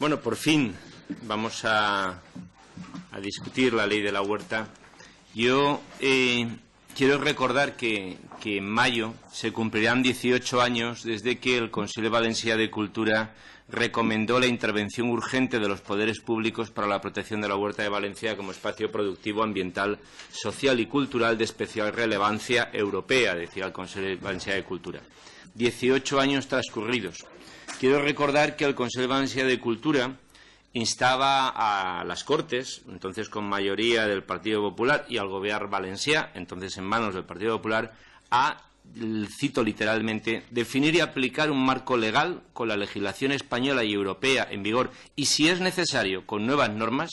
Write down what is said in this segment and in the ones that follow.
Bueno, por fin vamos a discutir la ley de la huerta. Yo quiero recordar que en mayo se cumplirán 18 años desde que el Consell Valencià de Cultura recomendó la intervención urgente de los poderes públicos para la protección de la huerta de Valencia como espacio productivo, ambiental, social y cultural de especial relevancia europea, decía el Consell Valencià de Cultura. 18 años transcurridos. Quiero recordar que el Consell Valencià de Cultura instaba a las Cortes, entonces con mayoría del Partido Popular, y al Gobierno valencià, entonces en manos del Partido Popular, a, cito literalmente, definir y aplicar un marco legal con la legislación española y europea en vigor y, si es necesario, con nuevas normas,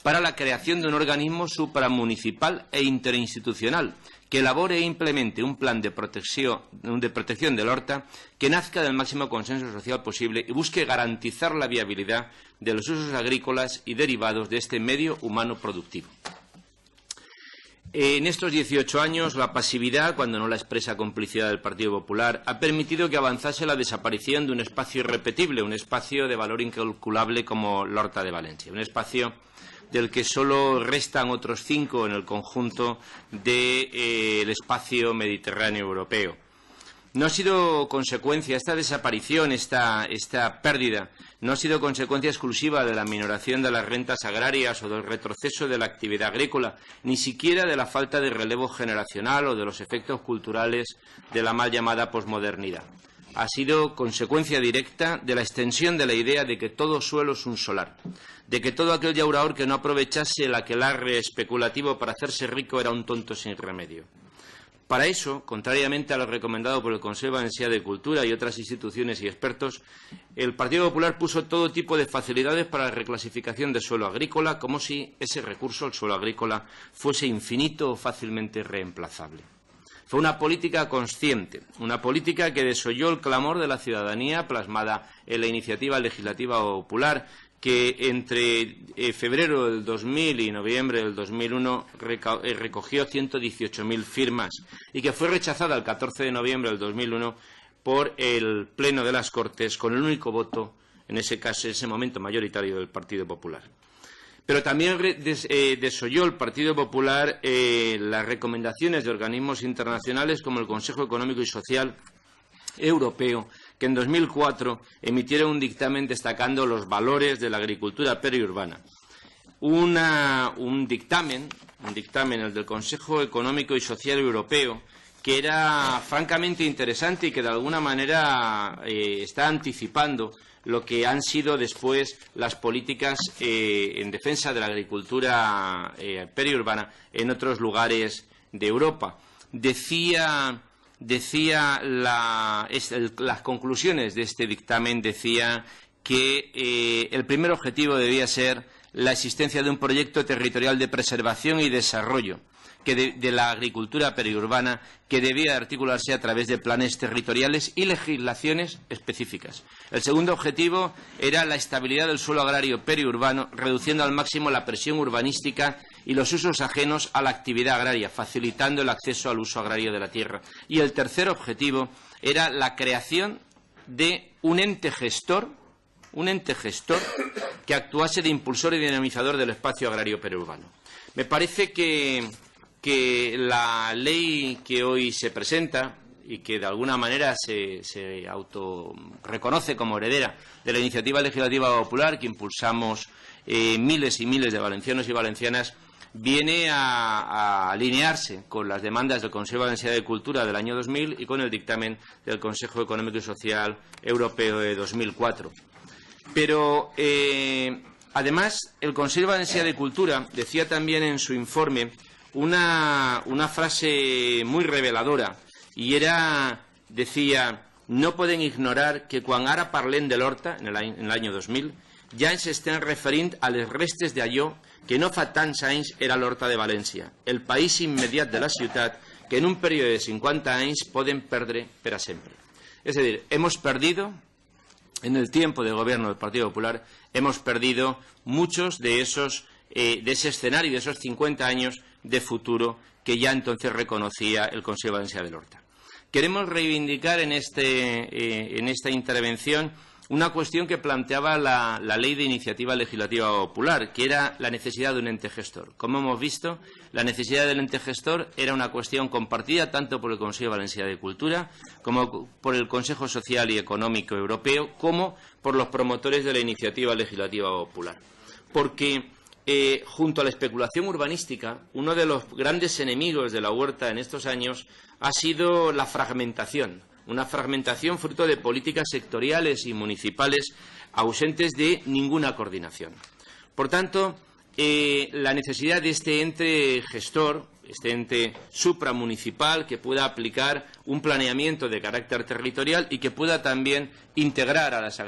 para la creación de un organismo supramunicipal e interinstitucional que elabore e implemente un plan de protección del horta que nazca del máximo consenso social posible y busque garantizar la viabilidad de los usos agrícolas y derivados de este medio humano productivo. En estos 18 años, la pasividad, cuando no la expresa complicidad del Partido Popular, ha permitido que avanzase la desaparición de un espacio irrepetible, un espacio de valor incalculable como la Horta de Valencia, un espacio del que solo restan otros 5 en el conjunto del espacio mediterráneo europeo. No ha sido consecuencia, esta desaparición, esta pérdida, no ha sido consecuencia exclusiva de la minoración de las rentas agrarias o del retroceso de la actividad agrícola, ni siquiera de la falta de relevo generacional o de los efectos culturales de la mal llamada posmodernidad. Ha sido consecuencia directa de la extensión de la idea de que todo suelo es un solar, de que todo aquel llaurador que no aprovechase el aquelarre especulativo para hacerse rico era un tonto sin remedio. Para eso, contrariamente a lo recomendado por el Consell Valencià de Cultura y otras instituciones y expertos, el Partido Popular puso todo tipo de facilidades para la reclasificación de suelo agrícola, como si ese recurso, el suelo agrícola, fuese infinito o fácilmente reemplazable. Fue una política consciente, una política que desoyó el clamor de la ciudadanía plasmada en la iniciativa legislativa popular, que entre febrero del 2000 y noviembre del 2001 recogió 118.000 firmas y que fue rechazada el 14 de noviembre del 2001 por el Pleno de las Cortes con el único voto, en ese momento mayoritario, del Partido Popular. Pero también desoyó el Partido Popular las recomendaciones de organismos internacionales como el Consejo Económico y Social Europeo, que en 2004 emitieron un dictamen destacando los valores de la agricultura periurbana. Un dictamen, el del Consejo Económico y Social Europeo, que era francamente interesante y que de alguna manera está anticipando lo que han sido después las políticas en defensa de la agricultura periurbana en otros lugares de Europa. Las conclusiones de este dictamen decía que el primer objetivo debía ser la existencia de un proyecto territorial de preservación y desarrollo de la agricultura periurbana que debía articularse a través de planes territoriales y legislaciones específicas. El segundo objetivo era la estabilidad del suelo agrario periurbano, reduciendo al máximo la presión urbanística y los usos ajenos a la actividad agraria, facilitando el acceso al uso agrario de la tierra. Y el tercer objetivo era la creación de un ente gestor que actuase de impulsor y dinamizador del espacio agrario periurbano. Me parece que la ley que hoy se presenta y que de alguna manera se autorreconoce como heredera de la iniciativa legislativa popular que impulsamos miles y miles de valencianos y valencianas, viene a alinearse con las demandas del Consell Valencià de Cultura del año 2000 y con el dictamen del Consejo Económico y Social Europeo de 2004. Pero además el Consell Valencià de Cultura decía también en su informe una frase muy reveladora, y decía: no pueden ignorar que quan ara parlem de l'horta, en el año 2000, ja ens estem referint a les restes d'allò que no fa tants anys era l'horta de València, el país immediat de la ciutat, que en un període de 50 anys poden perdre per a sempre. Es decir, hemos perdido, en el tiempo de gobierno del Partido Popular, hemos perdido muchos de ese escenario, de esos 50 años de futuro que ya entonces reconocía el Consell Valencià de l'Horta. Queremos reivindicar en esta intervención una cuestión que planteaba la Ley de Iniciativa Legislativa Popular, que era la necesidad de un ente gestor. Como hemos visto, la necesidad del ente gestor era una cuestión compartida tanto por el Consejo Valencià de Cultura como por el Consejo Social y Económico Europeo, como por los promotores de la Iniciativa Legislativa Popular. Porque junto a la especulación urbanística, uno de los grandes enemigos de la huerta en estos años ha sido la fragmentación. Una fragmentación fruto de políticas sectoriales y municipales ausentes de ninguna coordinación. Por tanto, la necesidad de este ente gestor, este ente supramunicipal, que pueda aplicar un planeamiento de carácter territorial y que pueda también integrar a las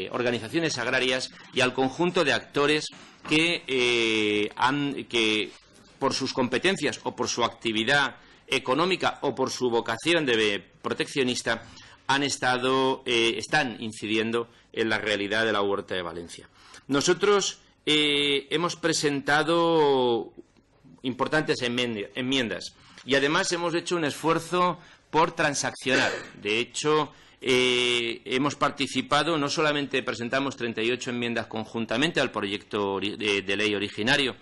organizaciones agrarias y al conjunto de actores que por sus competencias o por su actividad económica o por su vocación de proteccionista están incidiendo en la realidad de la Huerta de Valencia. Nosotros hemos presentado importantes enmiendas y además hemos hecho un esfuerzo por transaccionar. De hecho, hemos participado, no solamente presentamos 38 enmiendas conjuntamente al proyecto de ley originario,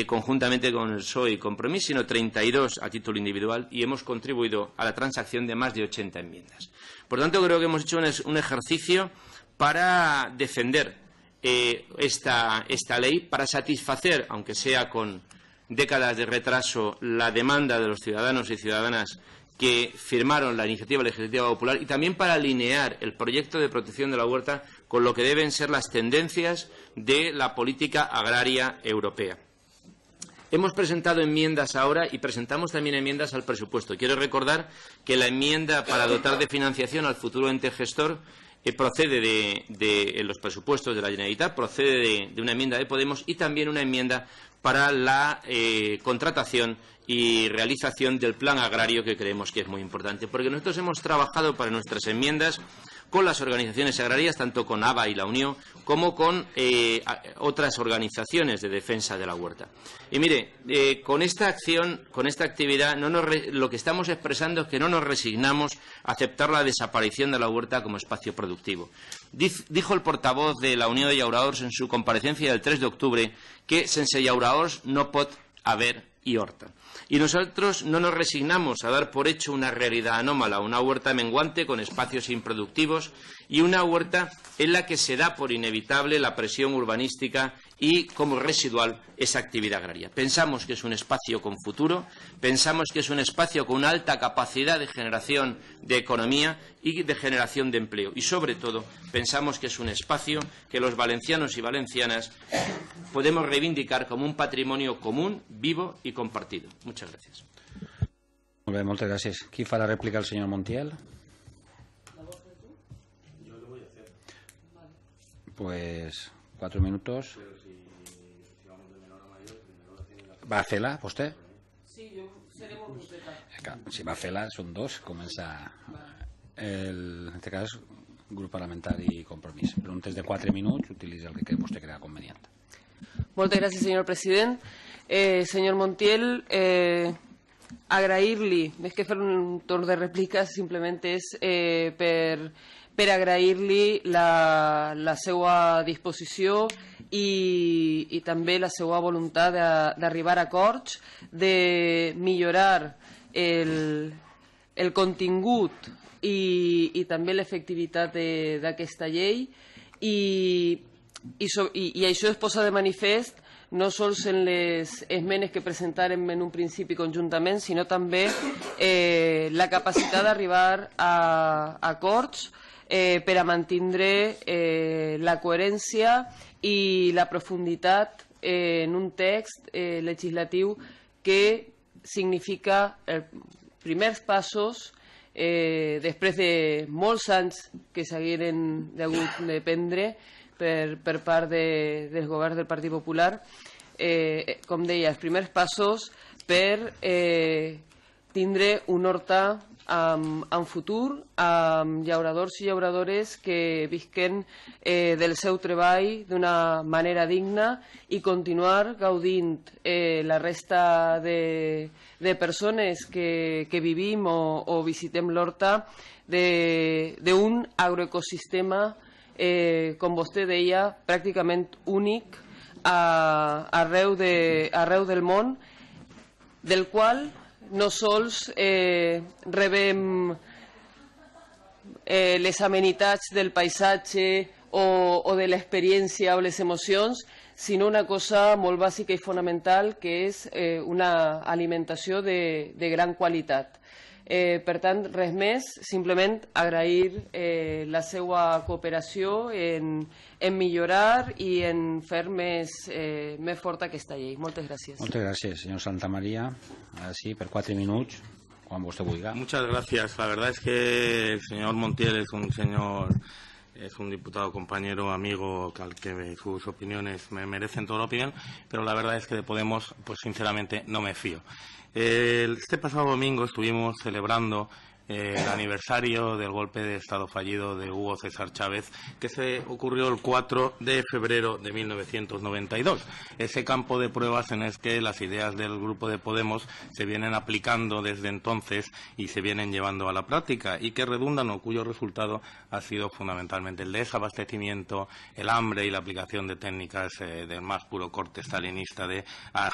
conjuntamente con el PSOE y Compromís, sino 32 a título individual, y hemos contribuido a la transacción de más de 80 enmiendas. Por tanto, creo que hemos hecho un ejercicio para defender esta ley, para satisfacer, aunque sea con décadas de retraso, la demanda de los ciudadanos y ciudadanas que firmaron la Iniciativa Legislativa Popular, y también para alinear el proyecto de protección de la huerta con lo que deben ser las tendencias de la política agraria europea. Hemos presentado enmiendas ahora y presentamos también enmiendas al presupuesto. Quiero recordar que la enmienda para dotar de financiación al futuro ente gestor procede de los presupuestos de la Generalitat, procede de una enmienda de Podemos y también una enmienda para la contratación y realización del plan agrario, que creemos que es muy importante, porque nosotros hemos trabajado para nuestras enmiendas con las organizaciones agrarias, tanto con ABA y la Unión, como con otras organizaciones de defensa de la huerta. Y mire, con esta acción, con esta actividad, lo que estamos expresando es que no nos resignamos a aceptar la desaparición de la huerta como espacio productivo. Dijo el portavoz de la Unión de Llauradors en su comparecencia del 3 de octubre que sense llauradors no pot haver y horta. Y nosotros no nos resignamos a dar por hecho una realidad anómala, una huerta menguante con espacios improductivos y una huerta en la que se da por inevitable la presión urbanística y como residual esa actividad agraria. Pensamos que es un espacio con futuro, pensamos que es un espacio con una alta capacidad de generación de economía y de generación de empleo. Y sobre todo pensamos que es un espacio que los valencianos y valencianas podemos reivindicar como un patrimonio común, vivo y compartido. Muchas gracias. Molt bé, moltes gràcies. Qui fa la rèplica? El senyor Montiel. Pues 4 minutos. ¿Va a fer-la, vostè? Sí, jo seré molt concreta. Si va a fer-la, són dos. Comença en aquest cas, grup parlamentari Compromís. Preguntes de 4 minuts, utilitza el que vostè crea convenient. Moltes gràcies, senyor president. Senyor Montiel, agrair-li, més que fer un torn de rèpliques, simplement és per agrair-li la seva disposició i també la seva voluntat d'arribar a acords, de millorar el contingut i també l'efectivitat d'aquesta llei i això es posa de manifest no sols en les esmenes que presentarem en un principi conjuntament, sinó també la capacitat d'arribar a acords per a mantindre la coherència i la profunditat en un text legislatiu que significa els primers passos després de molts anys que s'hagueren hagut de prendre per part del govern del Partit Popular, com deia, els primers passos per tindre una horta en futur amb llauradors i llauradores que visquen del seu treball d'una manera digna i continuar gaudint la resta de persones que vivim o visitem l'Horta d'un agroecosistema, com vostè deia, pràcticament únic arreu del món, del qual no sols rebem les amenitats del paisatge o de l'experiència o les emocions, sinó una cosa molt bàsica i fonamental, que és una alimentació de gran qualitat. Per tant, res més, simplement agrair la seva cooperació en millorar i en fer més forta aquesta llei. Moltes gràcies. Moltes gràcies, senyor Santamaría. Ara sí, per 4 minuts, quan vostè vulgui. Muchas gracias. La verdad es que el señor Montiel es un diputado, compañero, amigo, al que sus opiniones me merecen toda la opinión, pero la verdad es que de Podemos, pues sinceramente, no me fío. Este pasado domingo estuvimos celebrando el aniversario del golpe de Estado fallido de Hugo César Chávez, que se ocurrió el 4 de febrero de 1992. Ese campo de pruebas en el que las ideas del grupo de Podemos se vienen aplicando desde entonces y se vienen llevando a la práctica y que redundan o cuyo resultado ha sido fundamentalmente el desabastecimiento, el hambre y la aplicación de técnicas del más puro corte stalinista de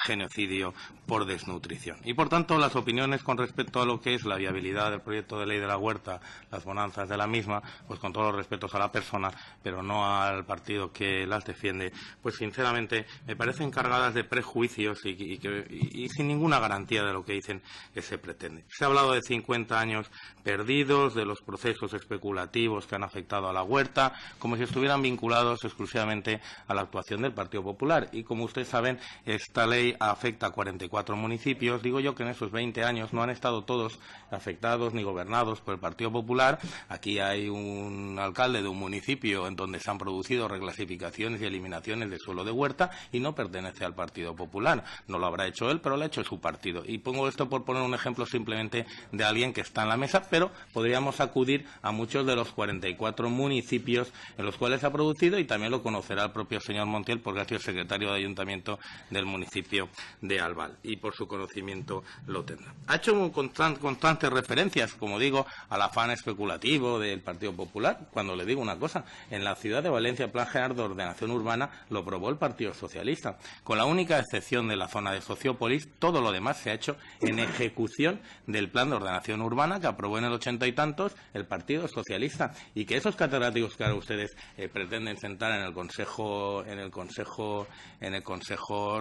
genocidio por desnutrición. Y por tanto las opiniones con respecto a lo que es la viabilidad del proyecto de ley de la huerta, las bonanzas de la misma, pues con todos los respetos a la persona, pero no al partido que las defiende, pues sinceramente me parecen cargadas de prejuicios y sin ninguna garantía de lo que dicen que se pretende. Se ha hablado de 50 años perdidos, de los procesos especulativos que han afectado a la huerta, como si estuvieran vinculados exclusivamente a la actuación del Partido Popular. Y como ustedes saben, esta ley afecta a 44 municipios. Digo yo que en esos 20 años no han estado todos afectados ni gobernados por el Partido Popular. Aquí hay un alcalde de un municipio en donde se han producido reclasificaciones y eliminaciones de suelo de huerta y no pertenece al Partido Popular. No lo habrá hecho él, pero lo ha hecho su partido. Y pongo esto por poner un ejemplo simplemente de alguien que está en la mesa, pero podríamos acudir a muchos de los 44 municipios en los cuales se ha producido, y también lo conocerá el propio señor Montiel porque ha sido secretario de ayuntamiento del municipio de Albal y por su conocimiento lo tendrá. Ha hecho constantes referencias, como digo, al afán especulativo del Partido Popular, cuando le digo una cosa: en la ciudad de Valencia el Plan General de Ordenación Urbana lo aprobó el Partido Socialista, con la única excepción de la zona de Sociópolis. Todo lo demás se ha hecho en ejecución del Plan de Ordenación Urbana que aprobó en el 80 y tantos el Partido Socialista, y que esos catedráticos que ahora ustedes pretenden sentar en el Consejo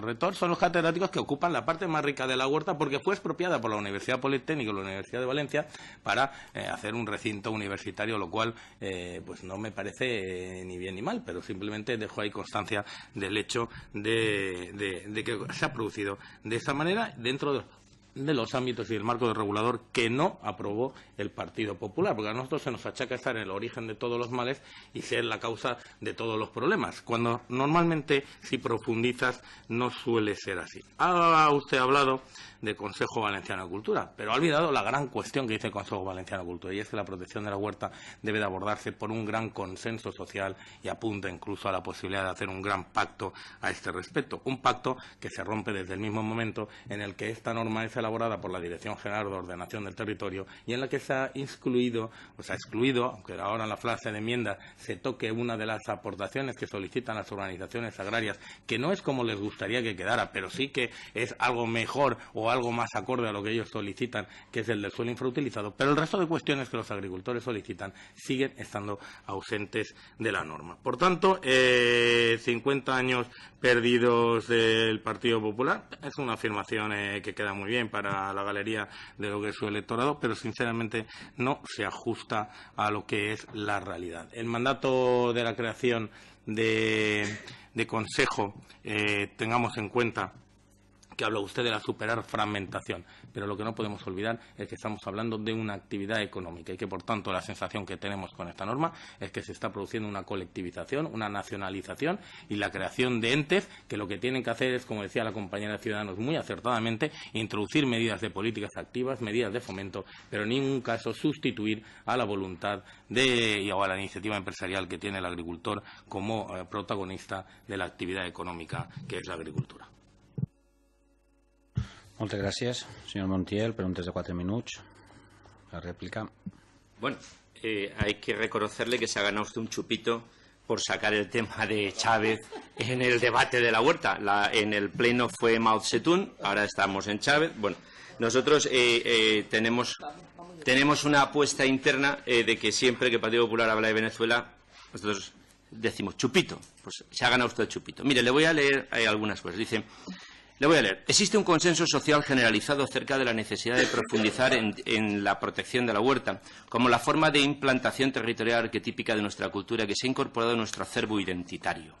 Rector son los catedráticos que ocupan la parte más rica de la huerta, porque fue expropiada por la Universidad Politécnica y la Universidad de Valencia para hacer un recinto universitario, lo cual pues no me parece ni bien ni mal, pero simplemente dejo ahí constancia del hecho de que se ha producido de esta manera dentro de los ámbitos y del marco del regulador que no aprobó el Partido Popular, porque a nosotros se nos achaca estar en el origen de todos los males y ser la causa de todos los problemas, cuando normalmente, si profundizas, no suele ser así. Ha usted hablado del Consejo Valenciano de Cultura, pero ha olvidado la gran cuestión que dice el Consejo Valenciano de Cultura, y es que la protección de la huerta debe de abordarse por un gran consenso social, y apunta incluso a la posibilidad de hacer un gran pacto a este respecto, un pacto que se rompe desde el mismo momento en el que esta norma es elaborada por la Dirección General de Ordenación del Territorio y en la que se ha excluido, aunque ahora en la fase de enmienda se toque una de las aportaciones que solicitan las organizaciones agrarias, que no es como les gustaría que quedara, pero sí que es algo mejor o algo más acorde a lo que ellos solicitan, que es el del suelo infrautilizado, pero el resto de cuestiones que los agricultores solicitan siguen estando ausentes de la norma. Por tanto, 50 años perdidos del Partido Popular es una afirmación que queda muy bien para la galería de lo que es su electorado, pero sinceramente no se ajusta a lo que es la realidad. El mandato de la creación de Consejo, tengamos en cuenta que habla usted de la superfragmentación, pero lo que no podemos olvidar es que estamos hablando de una actividad económica y que, por tanto, la sensación que tenemos con esta norma es que se está produciendo una colectivización, una nacionalización y la creación de entes que lo que tienen que hacer es, como decía la compañera de Ciudadanos muy acertadamente, introducir medidas de políticas activas, medidas de fomento, pero en ningún caso sustituir a la voluntad o a la iniciativa empresarial que tiene el agricultor como protagonista de la actividad económica que es la agricultura. Moltes gràcies. Senyor Montiel, preguntes de 4 minuts. La réplica. Bueno, hay que reconocerle que se ha ganado usted un chupito por sacar el tema de Chávez en el debate de la huerta. En el pleno fue Mao Zedong, ahora estamos en Chávez. Bueno, nosotros tenemos una apuesta interna de que siempre que el Partido Popular habla de Venezuela, nosotros decimos chupito. Pues se ha ganado usted el chupito. Mire, le voy a leer algunas cosas. Dice... Le voy a leer. Existe un consenso social generalizado acerca de la necesidad de profundizar en la protección de la huerta como la forma de implantación territorial arquetípica de nuestra cultura que se ha incorporado en nuestro acervo identitario.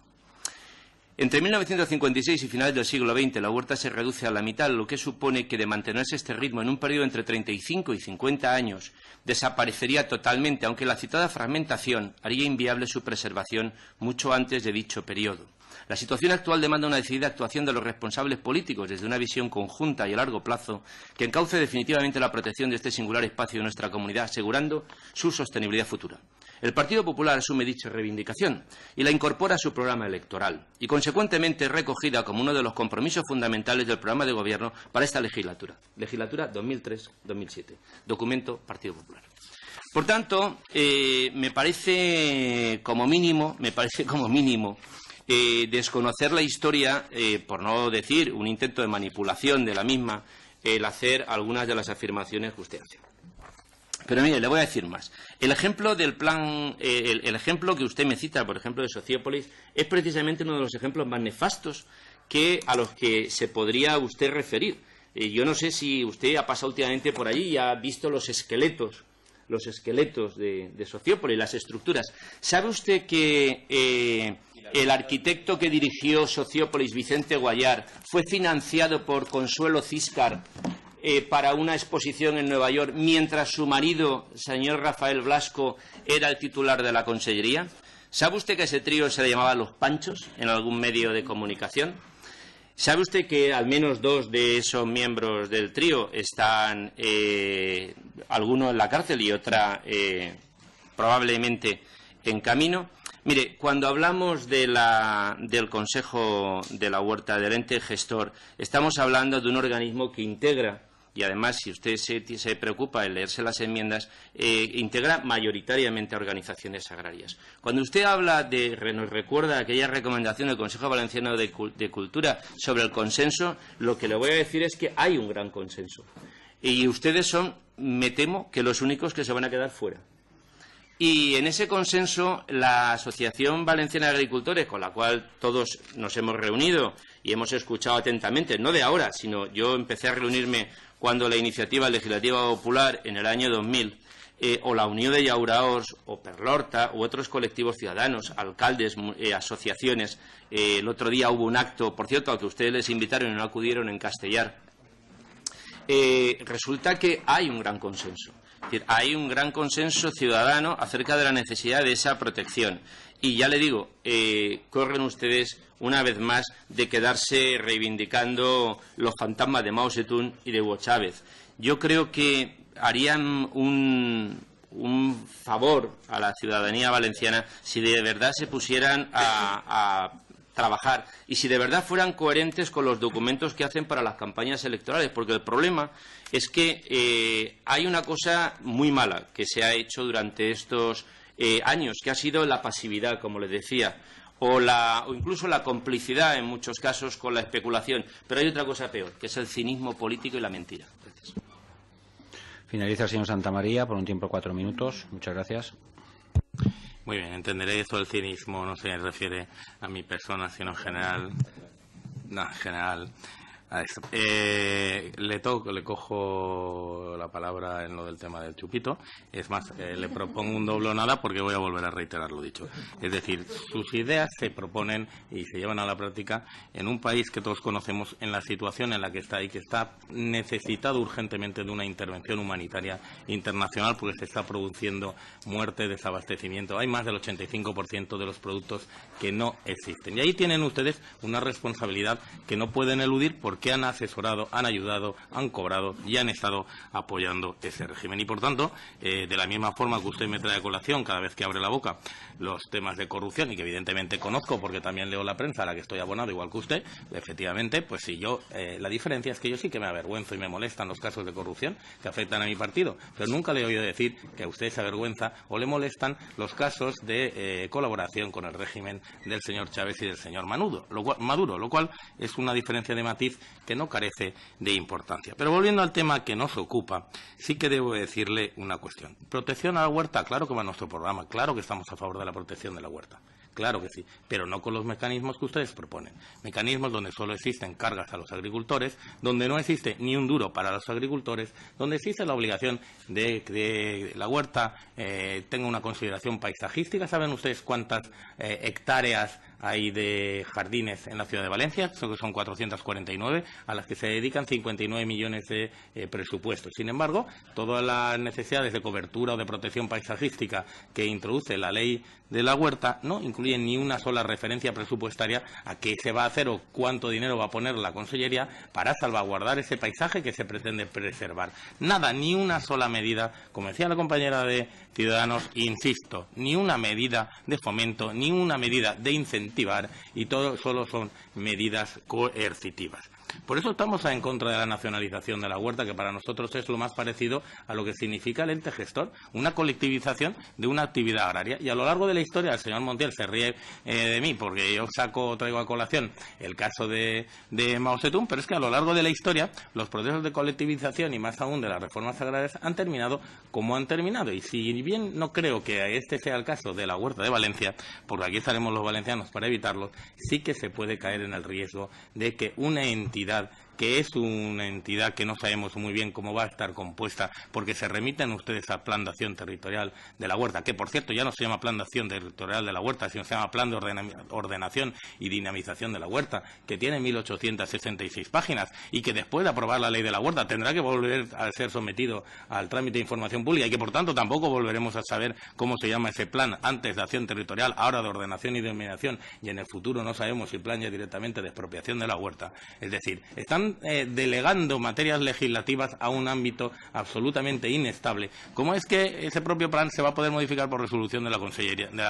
Entre 1956 y finales del siglo XX la huerta se reduce a la mitad, lo que supone que de mantenerse este ritmo en un periodo entre 35 y 50 años desaparecería totalmente, aunque la citada fragmentación haría inviable su preservación mucho antes de dicho periodo. La situación actual demanda una decidida actuación de los responsables políticos desde una visión conjunta y a largo plazo que encauce definitivamente la protección de este singular espacio de nuestra comunidad, asegurando su sostenibilidad futura. El Partido Popular asume dicha reivindicación y la incorpora a su programa electoral y, consecuentemente, es recogida como uno de los compromisos fundamentales del programa de gobierno para esta legislatura 2003-2007, documento Partido Popular. Por tanto, me parece como mínimo desconocer la historia, por no decir un intento de manipulación de la misma, el hacer algunas de las afirmaciones que usted hace. Pero mire, le voy a decir más. El ejemplo del plan, el ejemplo que usted me cita, por ejemplo, de Sociópolis, es precisamente uno de los ejemplos más nefastos a los que se podría usted referir. Yo no sé si usted ha pasado últimamente por allí y ha visto los esqueletos de Sociópolis, las estructuras. ¿Sabe usted que el arquitecto que dirigió Sociópolis, Vicente Guayar, fue financiado por Consuelo Ciscar para una exposición en Nueva York, mientras su marido, señor Rafael Blasco, era el titular de la consellería? ¿Sabe usted que ese trío se le llamaba Los Panchos en algún medio de comunicación? ¿Sabe usted que al menos 2 de esos miembros del trío están, alguno en la cárcel y otra probablemente en camino? Mire, cuando hablamos del Consejo de la Huerta, del ente gestor, estamos hablando de un organismo que integra, y además, si usted se preocupa en leerse las enmiendas, integra mayoritariamente a organizaciones agrarias. Cuando usted habla nos recuerda aquella recomendación del Consejo Valenciano de Cultura sobre el consenso, lo que le voy a decir es que hay un gran consenso. Y ustedes son, me temo, que los únicos que se van a quedar fuera. Y en ese consenso, la Asociación Valenciana de Agricultores, con la cual todos nos hemos reunido y hemos escuchado atentamente, no de ahora, sino yo empecé a reunirme cuando la Iniciativa Legislativa Popular en el año 2000, o la Unión de Llauraos, o Perlorta, u otros colectivos ciudadanos, alcaldes, asociaciones. El otro día hubo un acto, por cierto, al que ustedes les invitaron y no acudieron, en Castellar. Resulta que hay un gran consenso. Es decir, hay un gran consenso ciudadano acerca de la necesidad de esa protección. Y ya le digo, corren ustedes una vez más de quedarse reivindicando los fantasmas de Mao Zedong y de Hugo Chávez. Yo creo que harían un favor a la ciudadanía valenciana si de verdad se pusieran a trabajar y si de verdad fueran coherentes con los documentos que hacen para las campañas electorales, porque el problema es que hay una cosa muy mala que se ha hecho durante estos años, que ha sido la pasividad, como les decía, o incluso la complicidad en muchos casos con la especulación. Pero hay otra cosa peor, que es el cinismo político y la mentira. Gracias. Finaliza el señor Santamaría por un tiempo de 4 minutos. Muchas gracias. Muy bien, entenderé esto del cinismo, no se refiere a mi persona, sino en general. No, en general. a esto. Le cojo la palabra en lo del tema del chupito. Es más, le propongo un doble o nada porque voy a volver a reiterar lo dicho. Es decir, sus ideas se proponen y se llevan a la práctica en un país que todos conocemos en la situación en la que está y que está necesitado urgentemente de una intervención humanitaria internacional porque se está produciendo muerte, desabastecimiento. Hay más del 85% de los productos que no existen. Y ahí tienen ustedes una responsabilidad que no pueden eludir porque han asesorado, han ayudado, han cobrado y han estado apoyando ese régimen. Y por tanto, de la misma forma que usted me trae a colación cada vez que abre la boca los temas de corrupción, y que evidentemente conozco porque también leo la prensa a la que estoy abonado igual que usted, efectivamente, pues si yo, la diferencia es que yo sí que me avergüenzo y me molestan los casos de corrupción que afectan a mi partido, pero nunca le he oído decir que a usted se avergüenza o le molestan los casos de colaboración con el régimen del señor Chávez y del señor Maduro, lo cual es una diferencia de matiz que no carece de importancia. Pero volviendo al tema que nos ocupa, sí que debo decirle una cuestión. Protección a la huerta, claro que va a nuestro programa, claro que estamos a favor de la protección de la huerta. Claro que sí, pero no con los mecanismos que ustedes proponen. Mecanismos donde solo existen cargas a los agricultores, donde no existe ni un duro para los agricultores, donde existe la obligación de que la huerta tenga una consideración paisajística. ¿Saben ustedes cuántas hectáreas hay de jardines en la ciudad de Valencia? Son 449, a las que se dedican 59 millones de presupuestos. Sin embargo, todas las necesidades de cobertura o de protección paisajística que introduce la ley de la huerta no incluyen ni una sola referencia presupuestaria a qué se va a hacer o cuánto dinero va a poner la Consellería para salvaguardar ese paisaje que se pretende preservar. Nada, ni una sola medida, como decía la compañera de Ciudadanos, insisto, ni una medida de fomento, ni una medida de incentivar, y todo solo son medidas coercitivas. Por eso estamos en contra de la nacionalización de la huerta, que para nosotros es lo más parecido a lo que significa el ente gestor, una colectivización de una actividad agraria. Y a lo largo de la historia, el señor Montiel se ríe de mí porque yo traigo a colación el caso de Mao Zedong, pero es que a lo largo de la historia los procesos de colectivización y más aún de las reformas agrarias han terminado como han terminado. Y si bien no creo que este sea el caso de la huerta de Valencia, porque aquí estaremos los valencianos para evitarlo, sí que se puede caer en el riesgo de que una entidad que es una entidad que no sabemos muy bien cómo va a estar compuesta, porque se remiten ustedes al Plan de Acción Territorial de la Huerta, que por cierto ya no se llama Plan de Acción Territorial de la Huerta, sino se llama Plan de Ordenación y Dinamización de la Huerta, que tiene 1.866 páginas y que después de aprobar la Ley de la Huerta tendrá que volver a ser sometido al trámite de información pública y que por tanto tampoco volveremos a saber cómo se llama ese plan, antes de Acción Territorial, ahora de Ordenación y Denominación, y en el futuro no sabemos si el plan ya directamente de expropiación de la huerta. Es decir, están delegando materias legislativas a un ámbito absolutamente inestable. ¿Cómo es que ese propio plan se va a poder modificar por resolución de la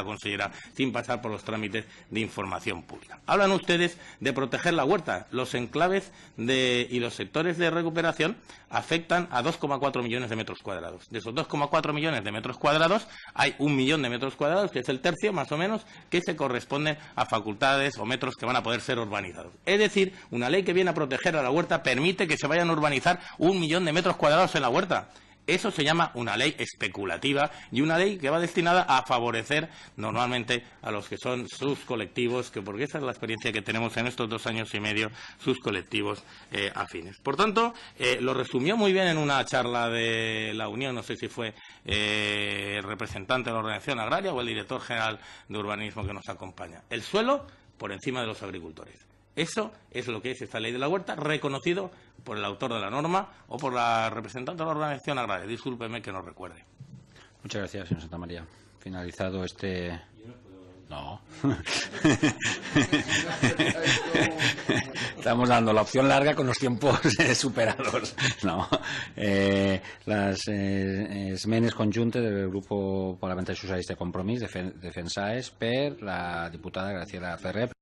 consellera sin pasar por los trámites de información pública? Hablan ustedes de proteger la huerta. Los enclaves y los sectores de recuperación afectan a 2,4 millones de metros cuadrados. De esos 2,4 millones de metros cuadrados hay 1 millón de metros cuadrados, que es el tercio más o menos, que se corresponden a facultades o metros que van a poder ser urbanizados. Es decir, una ley que viene a proteger a la huerta permite que se vayan a urbanizar 1 millón de metros cuadrados en la huerta. Eso se llama una ley especulativa y una ley que va destinada a favorecer normalmente a los que son sus colectivos, porque esa es la experiencia que tenemos en estos 2 años y medio, sus colectivos afines. Por tanto, lo resumió muy bien en una charla de la Unión, no sé si fue el representante de la Organización Agraria o el director general de urbanismo que nos acompaña. El suelo por encima de los agricultores. Eso es lo que es esta ley de la huerta, reconocido por el autor de la norma o por la representante de la Organización Agraria. Discúlpeme que no recuerde. Muchas gracias, señor Santamaría. Finalizado este... No. Estamos dando la opción larga con los tiempos superados. No. Las esmenes conjuntes del Grupo Parlamentari Socialista de Compromís defensades per la diputada Graciela Ferrer.